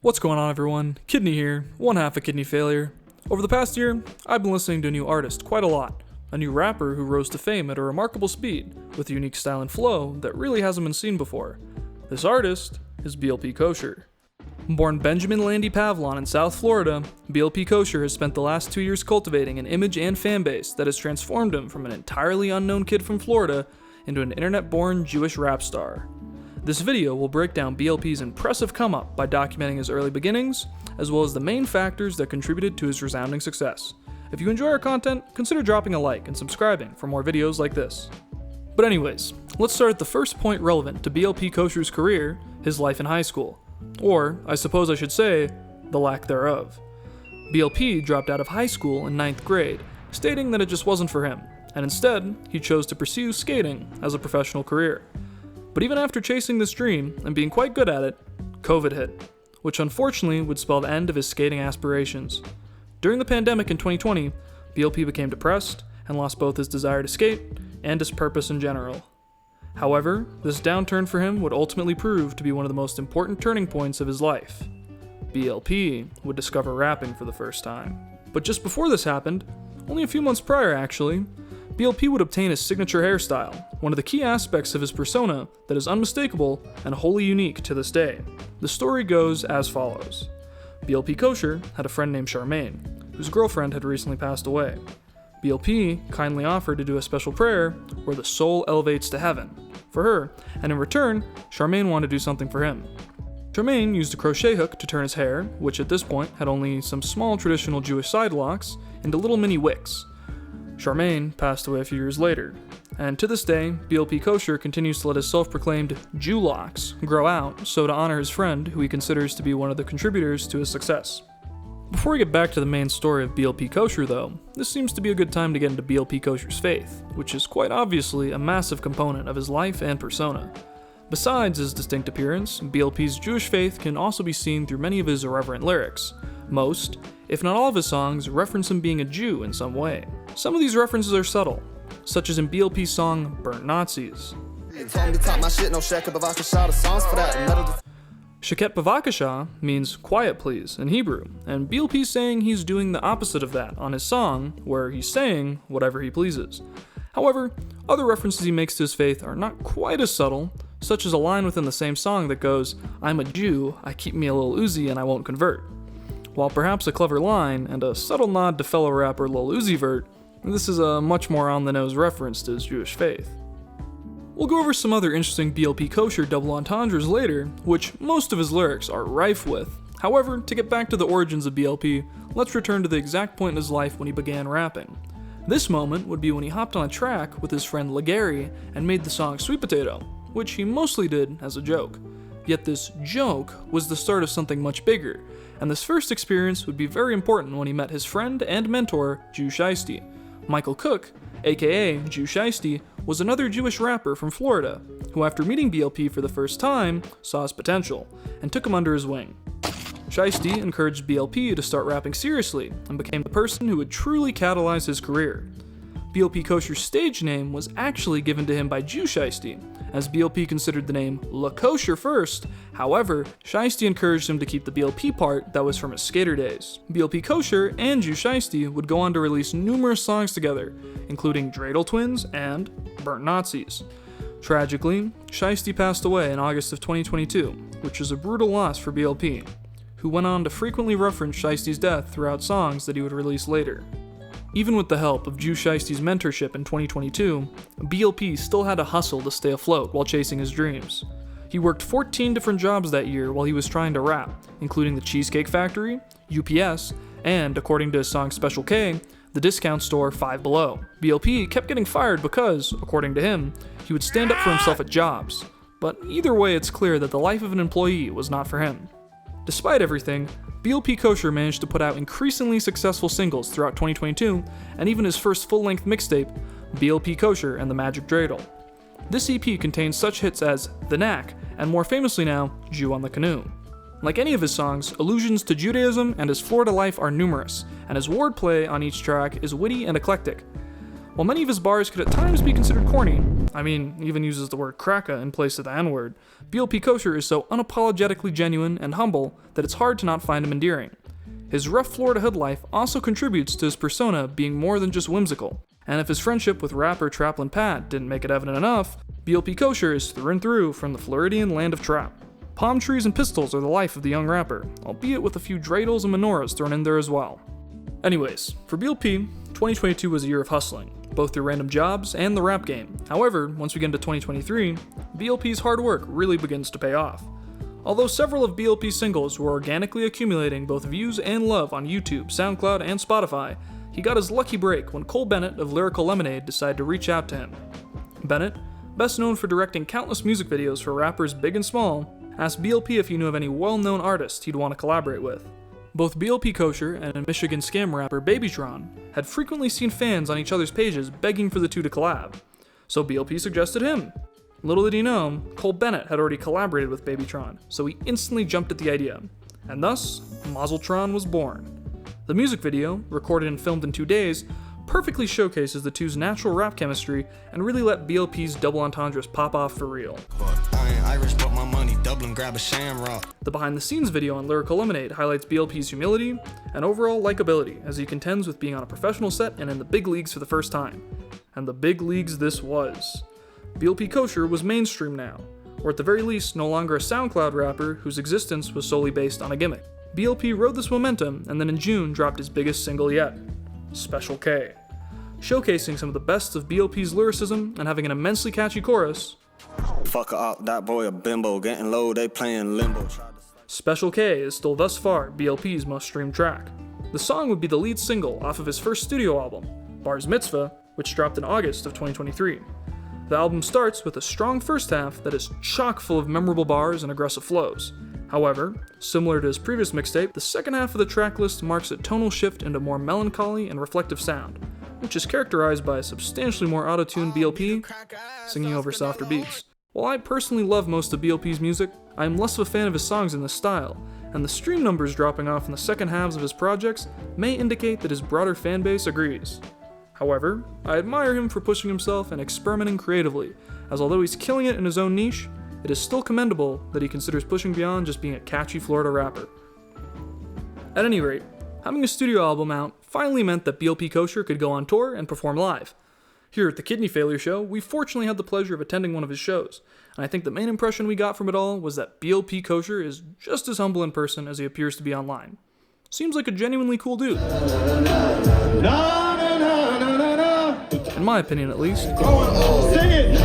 What's going on, everyone? Kidney here, one half of Kidney Failure. Over the past year, I've been listening to a new artist quite a lot. A new rapper who rose to fame at a remarkable speed, with a unique style and flow that really hasn't been seen before. This artist is BLP Kosher. Born Benjamin Landy Pavlon in South Florida, BLP Kosher has spent the last 2 years cultivating an image and fan base that has transformed him from an entirely unknown kid from Florida into an internet-born Jewish rap star. This video will break down BLP's impressive come-up by documenting his early beginnings, as well as the main factors that contributed to his resounding success. If you enjoy our content, consider dropping a like and subscribing for more videos like this. But anyways, let's start at the first point relevant to BLP Kosher's career, his life in high school. Or, I suppose I should say, the lack thereof. BLP dropped out of high school in 9th grade, stating that it just wasn't for him, and instead, he chose to pursue skating as a professional career. But even after chasing this dream and being quite good at it, COVID hit, which unfortunately would spell the end of his skating aspirations. During the pandemic in 2020, BLP became depressed and lost both his desire to skate and his purpose in general. However, this downturn for him would ultimately prove to be one of the most important turning points of his life. BLP would discover rapping for the first time. But just before this happened, only a few months prior actually, BLP would obtain his signature hairstyle, one of the key aspects of his persona that is unmistakable and wholly unique to this day. The story goes as follows. BLP Kosher had a friend named Charmaine, whose girlfriend had recently passed away. BLP kindly offered to do a special prayer where the soul elevates to heaven for her, and in return, Charmaine wanted to do something for him. Charmaine used a crochet hook to turn his hair, which at this point had only some small traditional Jewish side locks, into little mini wicks. Charmaine passed away a few years later, and to this day, BLP Kosher continues to let his self-proclaimed Jew locks grow out so to honor his friend, who he considers to be one of the contributors to his success. Before we get back to the main story of BLP Kosher though, this seems to be a good time to get into BLP Kosher's faith, which is quite obviously a massive component of his life and persona. Besides his distinct appearance, BLP's Jewish faith can also be seen through many of his irreverent lyrics. Most, if not all of his songs, reference him being a Jew in some way. Some of these references are subtle, such as in BLP's song Burnt Nazis. Sheket Bavakasha means quiet please in Hebrew, and BLP's saying he's doing the opposite of that on his song, where he's saying whatever he pleases. However, other references he makes to his faith are not quite as subtle, such as a line within the same song that goes, "I'm a Jew, I keep me a little Uzi and I won't convert." While perhaps a clever line and a subtle nod to fellow rapper Lil Uzi Vert, this is a much more on-the-nose reference to his Jewish faith. We'll go over some other interesting BLP Kosher double entendres later, which most of his lyrics are rife with. However, to get back to the origins of BLP, let's return to the exact point in his life when he began rapping. This moment would be when he hopped on a track with his friend Legary and made the song Sweet Potato, which he mostly did as a joke. Yet this joke was the start of something much bigger, and this first experience would be very important when he met his friend and mentor, Jew Shiesty. Michael Cook, aka Jew Shiesty, was another Jewish rapper from Florida, who after meeting BLP for the first time, saw his potential, and took him under his wing. Shiesty encouraged BLP to start rapping seriously, and became the person who would truly catalyze his career. BLP Kosher's stage name was actually given to him by Jew Shiesty, as BLP considered the name La Kosher first. However, Shiesty encouraged him to keep the BLP part that was from his skater days. BLP Kosher and Jew Shiesty would go on to release numerous songs together, including Dreidel Twins and Burnt Nazis. Tragically, Shiesty passed away in August of 2022, which is a brutal loss for BLP, who went on to frequently reference Shiesty's death throughout songs that he would release later. Even with the help of Jew Shiesty's mentorship in 2022, BLP still had to hustle to stay afloat while chasing his dreams. He worked 14 different jobs that year while he was trying to rap, including the Cheesecake Factory, UPS, and, according to his song Special K, the discount store Five Below. BLP kept getting fired because, according to him, he would stand up for himself at jobs. But either way, it's clear that the life of an employee was not for him. Despite everything, BLP Kosher managed to put out increasingly successful singles throughout 2022, and even his first full-length mixtape, BLP Kosher and the Magic Dreidel. This EP contains such hits as The Knack, and more famously now, Jew on the Canoe. Like any of his songs, allusions to Judaism and his Florida life are numerous, and his wordplay on each track is witty and eclectic. While many of his bars could at times be considered corny, I mean, even uses the word cracka in place of the N-word. BLP Kosher is so unapologetically genuine and humble that it's hard to not find him endearing. His rough Florida hood life also contributes to his persona being more than just whimsical, and if his friendship with rapper Traplin Pat didn't make it evident enough, BLP Kosher is through and through from the Floridian land of trap. Palm trees and pistols are the life of the young rapper, albeit with a few dreidels and menorahs thrown in there as well. Anyways, for BLP, 2022 was a year of hustling, both through random jobs and the rap game. However, once we get into 2023, BLP's hard work really begins to pay off. Although several of BLP's singles were organically accumulating both views and love on YouTube, SoundCloud, and Spotify, he got his lucky break when Cole Bennett of Lyrical Lemonade decided to reach out to him. Bennett, best known for directing countless music videos for rappers big and small, asked BLP if he knew of any well-known artists he'd want to collaborate with. Both BLP Kosher and Michigan scam rapper Babytron had frequently seen fans on each other's pages begging for the two to collab, so BLP suggested him. Little did he know, Cole Bennett had already collaborated with Babytron, so he instantly jumped at the idea, and thus, Mazeltron was born. The music video, recorded and filmed in 2 days, perfectly showcases the two's natural rap chemistry and really let BLP's double entendres pop off for real. The behind-the-scenes video on Lyrical Lemonade highlights BLP's humility and overall likability as he contends with being on a professional set and in the big leagues for the first time. And the big leagues this was. BLP Kosher was mainstream now, or at the very least no longer a SoundCloud rapper whose existence was solely based on a gimmick. BLP rode this momentum and then in June dropped his biggest single yet, Special K, showcasing some of the best of BLP's lyricism and having an immensely catchy chorus. Fuck up, that boy a bimbo, getting low, they playing limbo. Special K is still thus far BLP's most streamed track. The song would be the lead single off of his first studio album, Bar's Mitzvah, which dropped in August of 2023. The album starts with a strong first half that is chock full of memorable bars and aggressive flows. However, similar to his previous mixtape, the second half of the track list marks a tonal shift into more melancholy and reflective sound, which is characterized by a substantially more auto-tuned BLP singing over softer beats. While I personally love most of BLP's music, I am less of a fan of his songs in this style, and the stream numbers dropping off in the second halves of his projects may indicate that his broader fanbase agrees. However, I admire him for pushing himself and experimenting creatively, as although he's killing it in his own niche, it is still commendable that he considers pushing beyond just being a catchy Florida rapper. At any rate, having a studio album out finally meant that BLP Kosher could go on tour and perform live. Here at the Kidney Failure Show, we fortunately had the pleasure of attending one of his shows, and I think the main impression we got from it all was that BLP Kosher is just as humble in person as he appears to be online. Seems like a genuinely cool dude. In my opinion, at least. Sing it!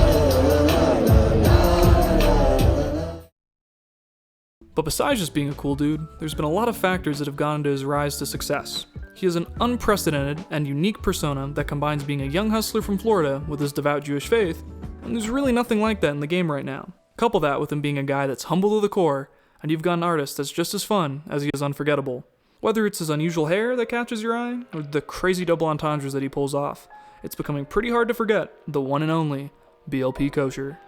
But besides just being a cool dude, there's been a lot of factors that have gone into his rise to success. He has an unprecedented and unique persona that combines being a young hustler from Florida with his devout Jewish faith, and there's really nothing like that in the game right now. Couple that with him being a guy that's humble to the core, and you've got an artist that's just as fun as he is unforgettable. Whether it's his unusual hair that catches your eye, or the crazy double entendres that he pulls off, it's becoming pretty hard to forget the one and only BLP Kosher.